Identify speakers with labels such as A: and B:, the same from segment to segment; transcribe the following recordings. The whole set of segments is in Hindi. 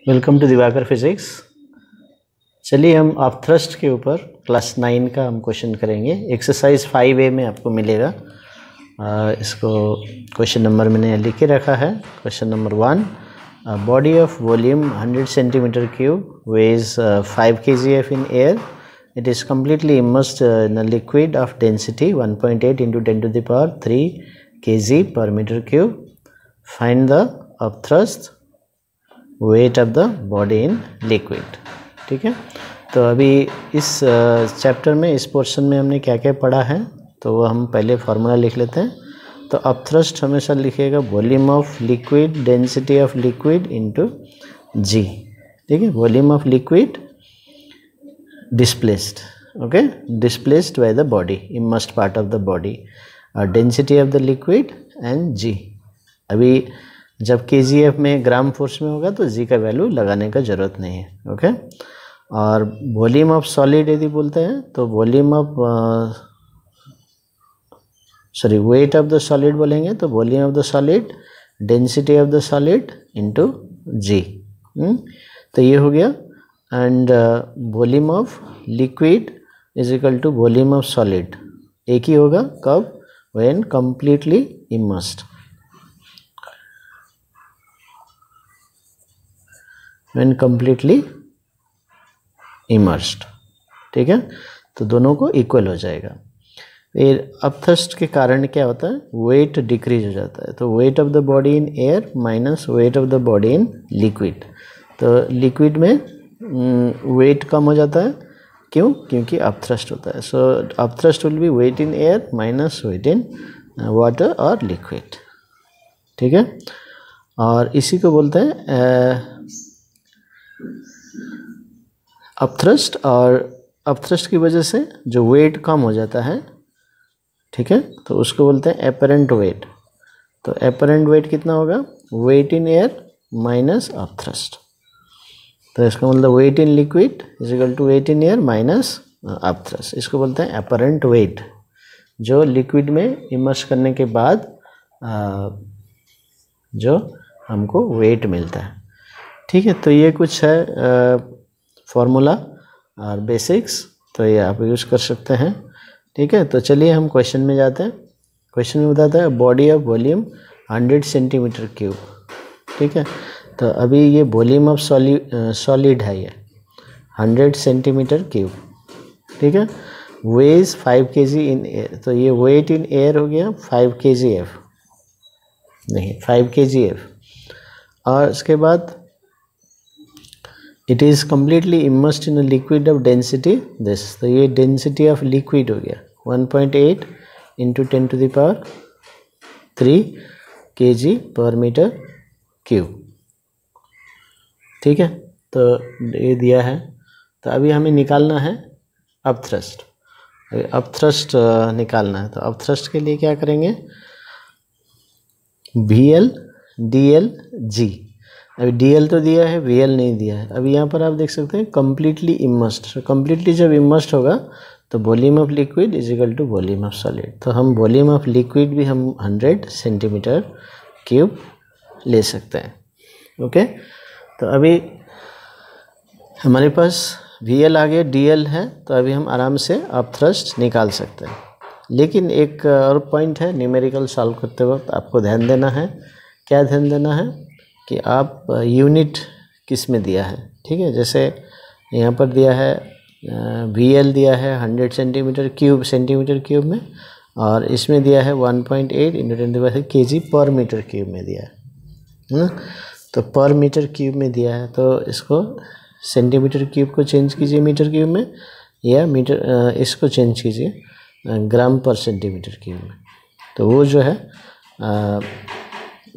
A: Welcome to Diwakar physics. चलिए हम ऑफ थ्रस्ट के ऊपर क्लास 9 का हम क्वेश्चन करेंगे। एक्सरसाइज 5A में आपको मिलेगा। इसको क्वेश्चन नंबर मैंने लिख के रखा है। Question number 1, body of volume 100 centimetre cube weighs 5 kgf in air. It is completely immersed in a liquid of density 1.8 into 10 to the power 3 kg per meter cube. Find the upthrust wait of the body in liquid. ठीक है, तो अभी इस चैप्टर में, इस पोर्शन में हमने क्या क्या पढ़ा है, तो वो हम पहले फार्मूला लिख लेते हैं। तो अपथ्रस्ट हमेशा लिखिएगा volume of liquid, density of liquid into G. ठीक है, volume of liquid displaced, okay, displaced by the body, immersed part of the body, और density of the liquid and G. अभी जब केजीएफ में ग्राम फोर्स में होगा तो जी का वैल्यू लगाने का ज़रूरत नहीं है, ओके। और वॉल्यूम ऑफ सॉलिड यदि बोलते हैं तो volume of weight of the solid बोलेंगे तो volume of the solid, density of the solid into G. तो ये हो गया। And volume of liquid is equal to volume of solid, एक ही होगा कब, when completely immersed, when completely immersed। ठीक है, तो दोनों को इक्वल हो जाएगा। फिर अपथ्रस्ट के कारण क्या होता है, वेट डिक्रीज हो जाता है। तो weight of the body in air minus weight of the body in liquid. तो लिक्विड में वेट कम हो जाता है, क्यों? क्योंकि अपथ्रस्ट होता है। So upthrust will be weight in air minus weight in water और लिक्विड। ठीक है, और इसी को बोलते हैं अपथ्रस्ट। और अपथ्रस्ट की वजह से जो वेट कम हो जाता है, ठीक है, तो उसको बोलते हैं एपरेंट वेट। तो एपरेंट वेट कितना होगा, weight in air minus upthrust. तो इसका मतलब weight in liquid is equal to weight in air minus upthrust. इसको बोलते हैं एपरेंट वेट, जो लिक्विड में इमर्स करने के बाद जो हमको वेट मिलता है। ठीक है, तो ये कुछ है फॉर्मूला और बेसिक्स, तो ये आप यूज़ कर सकते हैं। ठीक है, तो चलिए हम क्वेश्चन में जाते हैं। क्वेश्चन में बताता है body of volume 100 centimetre cube. ठीक है, तो अभी ये वॉल्यूम ऑफ सॉलिड है, ये 100 सेंटीमीटर क्यूब। ठीक है, वेज 5 kg इन एयर। तो ये वेट इन एयर हो गया 5 kgf, नहीं 5 kgf। और उसके बाद it is completely immersed in a liquid of density this. तो ये डेंसिटी ऑफ लिक्विड हो गया 1.8 into 10 to the power 3 kg पर मीटर क्यूब। ठीक है, तो ये दिया है। तो अभी हमें निकालना है अपथ्रस्ट। अपथ्रस्ट निकालना है, तो अपथ्रस्ट के लिए क्या करेंगे, VL DL G। अभी DL तो दिया है, VL नहीं दिया है। अभी यहाँ पर आप देख सकते हैं कम्प्लीटली इमर्स्ड। कम्प्लीटली जब इमर्स्ड होगा तो volume of liquid is equal to volume of solid. तो हम वॉल्यूम ऑफ लिक्विड भी हम 100 सेंटीमीटर क्यूब ले सकते हैं। ओके, तो अभी हमारे पास VL आ गया, DL है, तो अभी हम आराम से अपथ्रस्ट निकाल सकते हैं। लेकिन एक और पॉइंट है, न्यूमेरिकल सॉल्व करते वक्त आपको ध्यान देना है। क्या ध्यान देना है कि आप यूनिट किस में दिया है। ठीक है, जैसे यहाँ पर दिया है VL दिया है 100 सेंटीमीटर क्यूब में, और इसमें दिया है 1.8 इंटू 10 kg पर मीटर क्यूब में दिया है ना। तो पर मीटर क्यूब में दिया है, तो इसको सेंटीमीटर क्यूब को चेंज कीजिए मीटर क्यूब में, या मीटर इसको चेंज कीजिए ग्राम पर सेंटीमीटर क्यूब में। तो वो जो है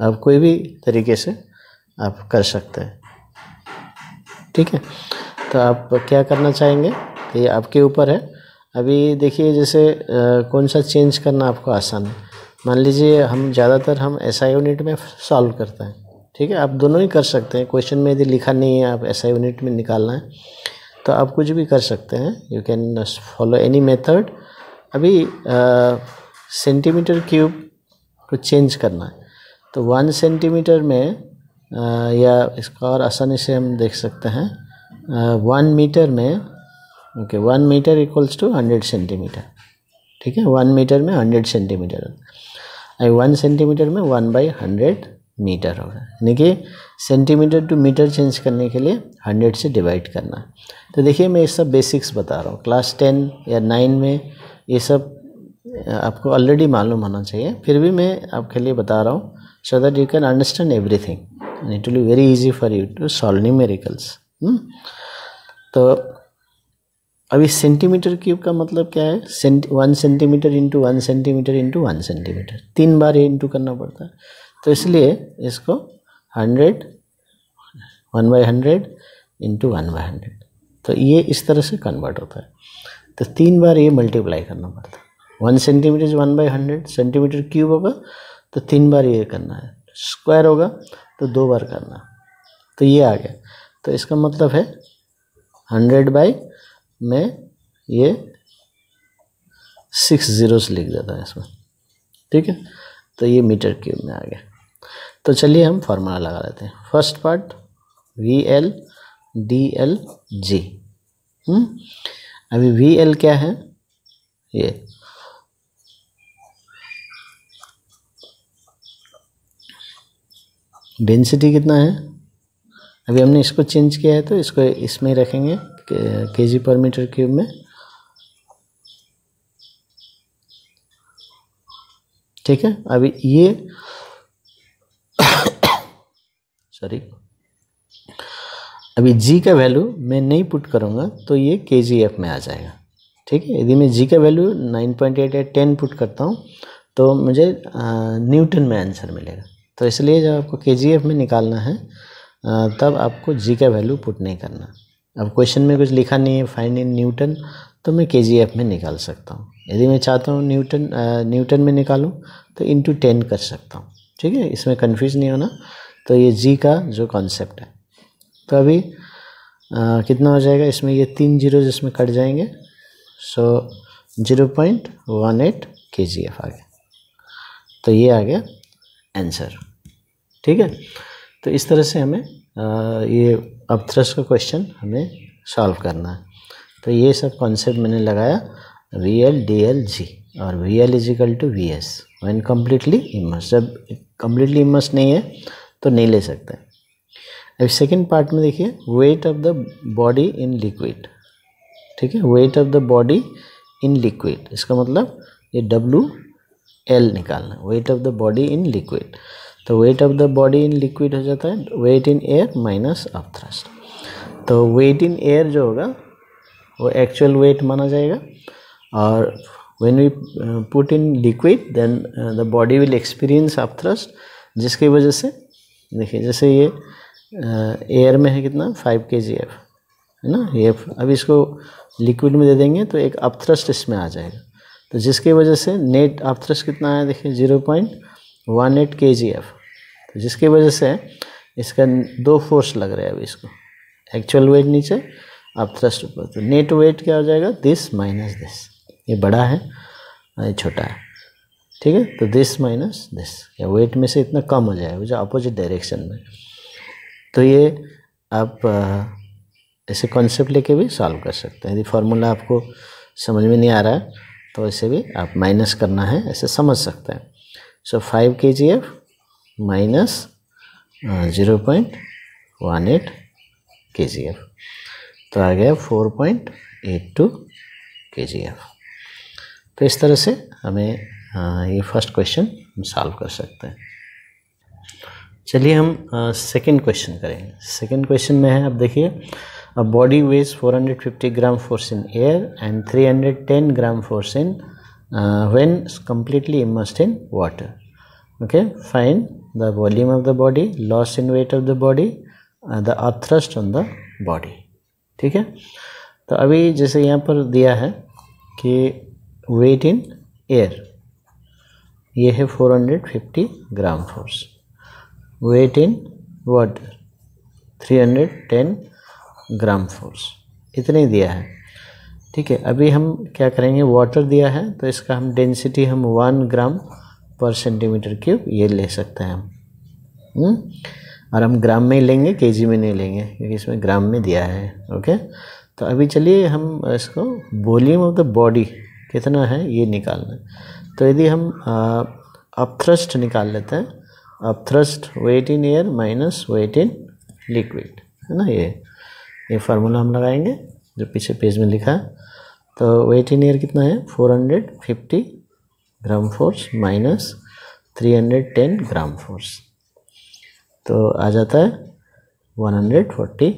A: आप कोई भी तरीके से आप कर सकते हैं। ठीक है, तो आप क्या करना चाहेंगे तो ये आपके ऊपर है। अभी देखिए, जैसे कौन सा चेंज करना आपको आसान है। मान लीजिए हम ज़्यादातर हम SI यूनिट में सॉल्व करते हैं। ठीक है, आप दोनों ही कर सकते हैं। क्वेश्चन में यदि लिखा नहीं है आप SI यूनिट में निकालना है तो आप कुछ भी कर सकते हैं, you can follow any method. अभी सेंटीमीटर क्यूब को चेंज करना है, तो 1 सेंटीमीटर में या इसका और आसानी से हम देख सकते हैं 1 मीटर में, okay 1 metre equals to 100 centimetre, ठीक है 1 मीटर में 100 सेंटीमीटर, 1 सेंटीमीटर में 1/100 मीटर होगा, यानी कि सेंटीमीटर टू मीटर चेंज करने के लिए 100 से डिवाइड करना है। तो देखिए मैं ये सब बेसिक्स बता रहा हूँ, क्लास 10 या 9 में ये सब आपको ऑलरेडी मालूम होना चाहिए, फिर भी मैं आपके लिए बता रहा हूँ so that you can understand everything and it will be very easy for you to solve numericals. तो अभी सेंटीमीटर क्यूब का मतलब क्या है, 1 centimetre into 1 centimetre into 1 centimetre, 3 बार ये इंटू करना पड़ता है। तो इसलिए इसको 100 1/100 इंटू 1/100, तो ये इस तरह से कन्वर्ट होता है। तो 3 बार ये मल्टीप्लाई करना पड़ता है। 1 सेंटीमीटर 1/100 सेंटीमीटर क्यूब होगा तो 3 बार ये करना है, स्क्वायर होगा तो 2 बार करना, तो ये आ गया। तो इसका मतलब है 100 बाई में ये 6 zeros लिख देता है इसमें, ठीक है। तो ये मीटर क्यूब में आ गया। तो चलिए हम फार्मूला लगा लेते हैं। First part VL DL G। अभी VL क्या है, ये डेंसिटी कितना है, अभी हमने इसको चेंज किया है तो इसको इसमें रखेंगे kg पर मीटर क्यूब में, ठीक है। अभी ये सॉरी, अभी G का वैल्यू मैं नहीं पुट करूँगा तो ये kgf में आ जाएगा, ठीक है। यदि मैं G का वैल्यू 9.88 10 पुट करता हूँ तो मुझे न्यूटन में आंसर मिलेगा। तो इसलिए जब आपको kgf में निकालना है तब आपको G का वैल्यू पुट नहीं करना। अब क्वेश्चन में कुछ लिखा नहीं है फाइंड इन न्यूटन, तो मैं kgf में निकाल सकता हूँ। यदि मैं चाहता हूँ न्यूटन में निकालूँ तो इंटू 10 कर सकता हूँ, ठीक है, इसमें कन्फ्यूज नहीं होना। तो ये G का जो कॉन्सेप्ट है, तो अभी कितना हो जाएगा, इसमें ये 3 जीरोज इसमें कट जाएंगे, सो 0.18 kgf आ गया। तो ये आ गया आंसर, ठीक है। तो इस तरह से हमें ये अपथ्रस्ट का क्वेश्चन हमें सॉल्व करना है। तो ये सब कॉन्सेप्ट मैंने लगाया VL DL G, और VL is equal to VS when completely immerse. जब कम्प्लीटली इमर्स नहीं है तो नहीं ले सकते। अब सेकेंड पार्ट में देखिए weight of the body in liquid, ठीक है, weight of the body in liquid, इसका मतलब ये WL निकालना, weight of the body in liquid. तो weight of the body in liquid हो जाता है weight in air minus upthrust. तो वेट इन एयर जो होगा वो एक्चुअल वेट माना जाएगा, और when we put in liquid then the body will experience upthrust, जिसकी वजह से देखिए जैसे ये एयर में है कितना 5 kgf है ना, ये अभी इसको लिक्विड में दे देंगे तो एक अपथ्रस्ट इसमें आ जाएगा, तो जिसकी वजह से नेट अपथ्रस्ट कितना आया देखिए 0.18 kgf, तो जिसकी वजह से इसका 2 फोर्स लग रहा है अभी इसको, एक्चुअल वेट नीचे अपथ्रस्ट ऊपर। तो नेट वेट क्या हो जाएगा, दिस माइनस दिस, ये बड़ा है ये छोटा है, ठीक है। तो दिस माइनस दिस, या वेट में से इतना कम हो जाएगा जो अपोजिट डायरेक्शन में। तो ये आप ऐसे कॉन्सेप्ट लेके भी सॉल्व कर सकते हैं। यदि फार्मूला आपको समझ में नहीं आ रहा है तो ऐसे भी आप माइनस करना है ऐसे समझ सकते हैं। सो 5 kgf माइनस 0.18 kgf, तो आ गया 4.82 kgf। तो इस तरह से हमें ये फर्स्ट क्वेश्चन हम सॉल्व कर सकते हैं। चलिए हम सेकंड क्वेश्चन करेंगे। सेकंड क्वेश्चन में है, अब देखिए, a body weighs 450 gram force in air and 310 gram force in when completely immersed in water. Okay, find the volume of the body, loss in weight of the body, the earth thrust on the body. ठीक है। तो अभी जैसे यहाँ पर दिया है कि वेट इन एयर ये है 450 gram force, weight in water 310 gram force, इतने दिया है, ठीक है। अभी हम क्या करेंगे, वाटर दिया है तो इसका हम डेंसिटी हम 1 ग्राम पर सेंटीमीटर क्यूब ये ले सकते हैं हम। और हम ग्राम में ही लेंगे, केजी में नहीं लेंगे क्योंकि इसमें ग्राम में दिया है। ओके, तो अभी चलिए हम इसको वॉल्यूम ऑफ द बॉडी कितना है ये निकालना है। तो यदि हम अपथ्रस्ट निकाल लेते हैं, upthrust weight in air minus weight in liquid, है ना, ये फार्मूला हम लगाएंगे जो पीछे पेज में लिखा है। तो वेट इन एयर कितना है 450 gram force minus 310 gram force, तो आ जाता है 140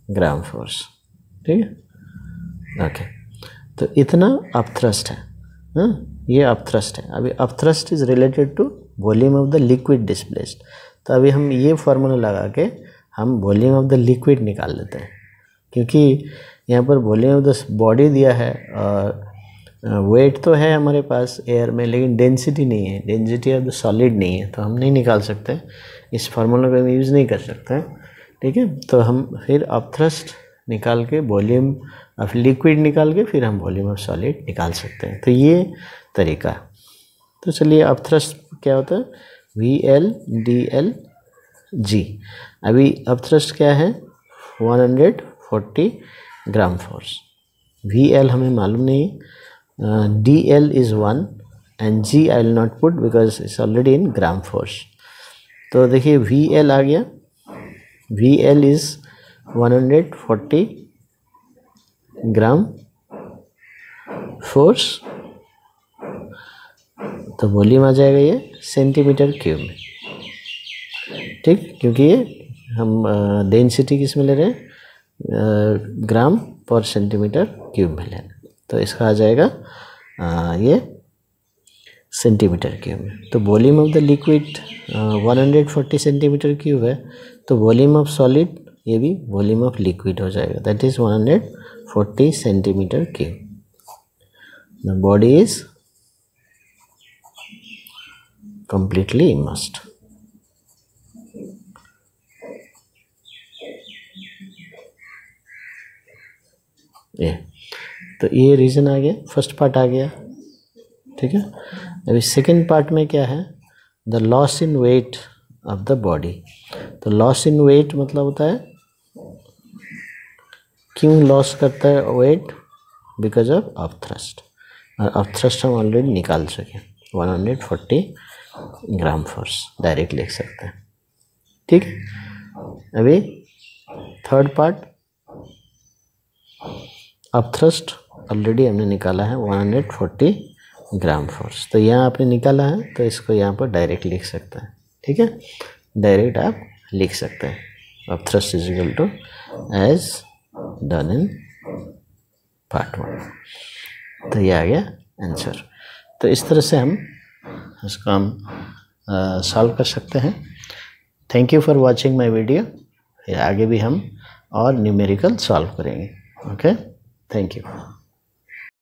A: ग्राम फोर्स। ठीक है, ओके। तो इतना अपथ्रस्ट है, ये अपथ्रस्ट है। अभी upthrust is related to volume of the liquid displaced. तो अभी हम ये फार्मूला लगा के हम वॉल्यूम ऑफ द लिक्विड निकाल लेते हैं, क्योंकि यहाँ पर वॉल्यूम ऑफ द बॉडी दिया है और वेट तो है हमारे पास एयर में, लेकिन डेंसिटी नहीं है, डेंसिटी ऑफ द सॉलिड नहीं है, तो हम नहीं निकाल सकते, इस फार्मूला को हम यूज़ नहीं कर सकते। ठीक है, तो हम फिर अपथ्रस्ट निकाल के वॉल्यूम ऑफ लिक्विड निकाल के फिर हम वॉल्यूम ऑफ सॉलिड निकाल सकते हैं। तो ये तरीका। तो चलिए अपथ्रस्ट क्या होता है, VL/DL/G। अभी अपथ्रस्ट क्या है 140 ग्राम फोर्स, VL हमें मालूम नहीं, DL is 1 and G I will not put because it's already in gram force. तो देखिए VL आ गया, VL इज़ 140 ग्राम फोर्स, तो वॉल्यूम आ जाएगा ये सेंटीमीटर क्यूब में। ठीक, क्योंकि ये हम डेंसिटी किस में ले रहे हैं, ग्राम पर सेंटीमीटर क्यूब में ले रहे हैं, तो इसका आ जाएगा ये सेंटीमीटर क्यूब में। तो volume of the liquid 140 centimetre cube है, तो वॉल्यूम ऑफ सॉलिड ये भी वॉल्यूम ऑफ लिक्विड हो जाएगा, that is 140 centimetre cube. The body is completely immersed। ये तो ये रीजन आ गया, फर्स्ट पार्ट आ गया। ठीक है, अभी सेकेंड पार्ट में क्या है, the loss in wait of the body. तो लॉस इन वेट मतलब होता है क्यों लॉस करता है वेट, बिकॉज ऑफ अपथ्रस्ट, और अपथ्रस्ट हम ऑलरेडी निकाल सके 140 ग्राम फोर्स डायरेक्ट लिख सकते हैं। ठीक, अभी थर्ड पार्ट, अपथ्रस्ट ऑलरेडी हमने निकाला है 140 ग्राम फोर्स, तो यहाँ आपने निकाला है तो इसको यहाँ पर डायरेक्ट लिख सकते हैं। ठीक है, डायरेक्ट आप लिख सकते हैं, upthrust is equal to as done in part 1। तो ये आ गया आंसर। तो इस तरह से हम इसको हम सॉल्व कर सकते हैं। Thank you for watching my video. फिर आगे भी हम और न्यूमेरिकल सॉल्व करेंगे। Okay, thank you.